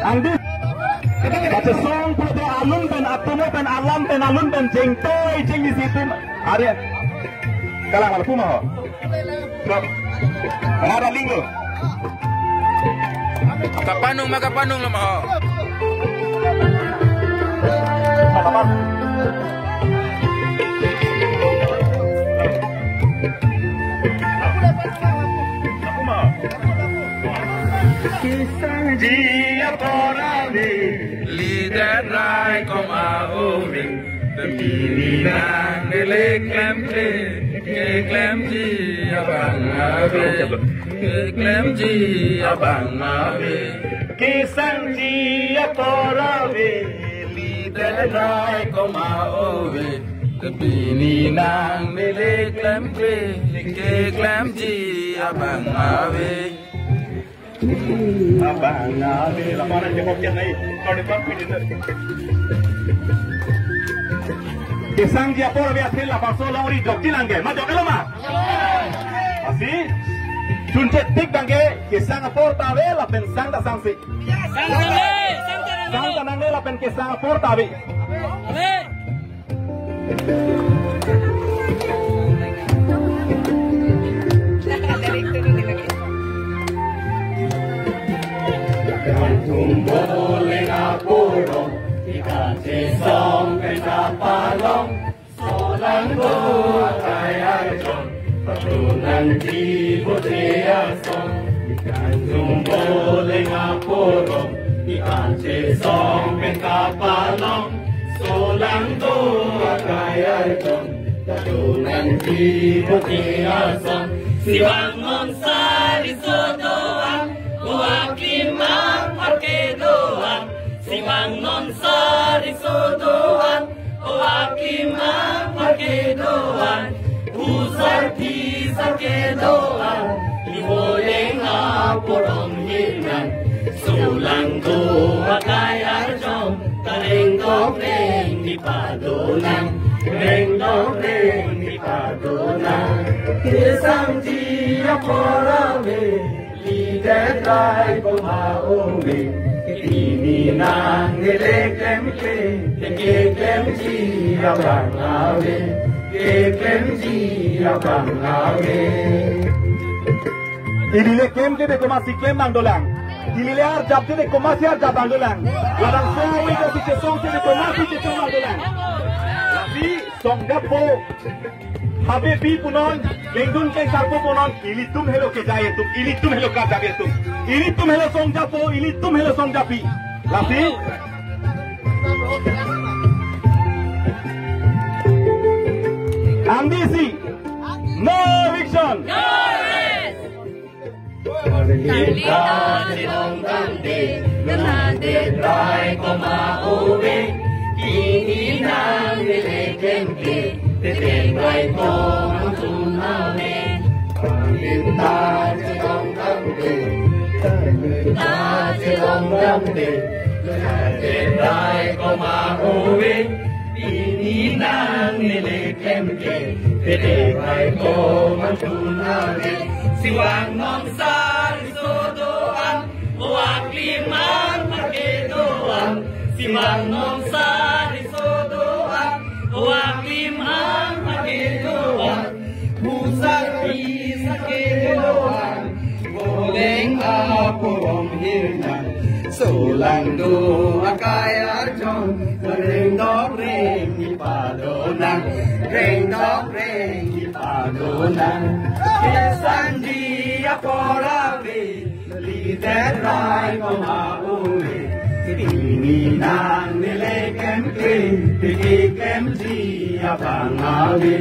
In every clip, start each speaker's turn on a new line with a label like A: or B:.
A: Andi baca song pada alun dan atumo dan alam dan alun dan jengtoy jeng di situ ada kalang malu mah ada linggo
B: makapanong lah mah
A: Kisang dia porade
B: lidah rai komauring terpilihan neleklem abang ave
A: Kisang dia porade
B: lidah rai komauring terpilihan neleklem abang ave
A: Abang ave laporan jawab yang lain kalau dapat video Kisang dia por biasa lah pasal lori dokter langge maju kalau mah masih tunjuk tik langge kisang por tawe lah pensang tak sangsi sang tanangge lah pen kisang por tawe
C: Boleh ngapurong ikan sesong kena palong solang doa kaya jong patunan di botea song ikan boleh ngapurong ikan sesong kena palong solang doa kaya jong patunan di botea song siwangon sari sodoang Wakimang parkedoan, siwang non sari sodoan, wakimang parkedoan, usar pisar kedoan, liboleng aporong hinan, sulang doa kaya jom, tareng doreng di padonan, reng doreng di padonan, kisang dia porame. Lidah rai komauring ini nang nelekem ji abang ave
A: ini lekem ke de komasi kem nang dolang ini lear jab de komasi ar jab nang dolang ladang song itu si song de komasi de nang dolang tapi song gapo Habe pi punon, lengdun ke sarpo punon, ili tum helo ke jaye tum, ili tum helo ka jaye tum, ili tum helo song japo, ili tum helo song japi, lapi. Ambisi, no eviction.
C: No rest. Talita silong gande, nade try komauwe, ini nang nilekemke. Tetengay ko ang tsunami Pagkita silong damde silong damde Tetengay ko mauwi Ininang nilikemke Tetengay ko ang tsunami Siwang nong sari sodoan Uwag limang markedoan Siwang nong sari sodoan Uwag limang markedoan Pusat isa kedoan Boleng apurong hirnan Sulang doa kaya jong Reng dok reng ipadonan Reng dok reng ipadonan Kisang dia porave Lidah rai komauwe Ini nang nelekem ji abang ave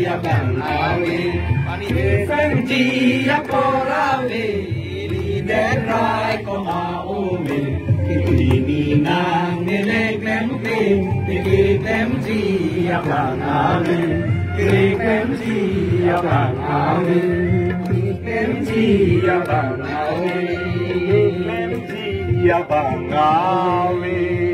C: abang ave Kisang dia porave Lidah rai komauwe Ini nang nelekem ji abang ave abang ave
A: abang ave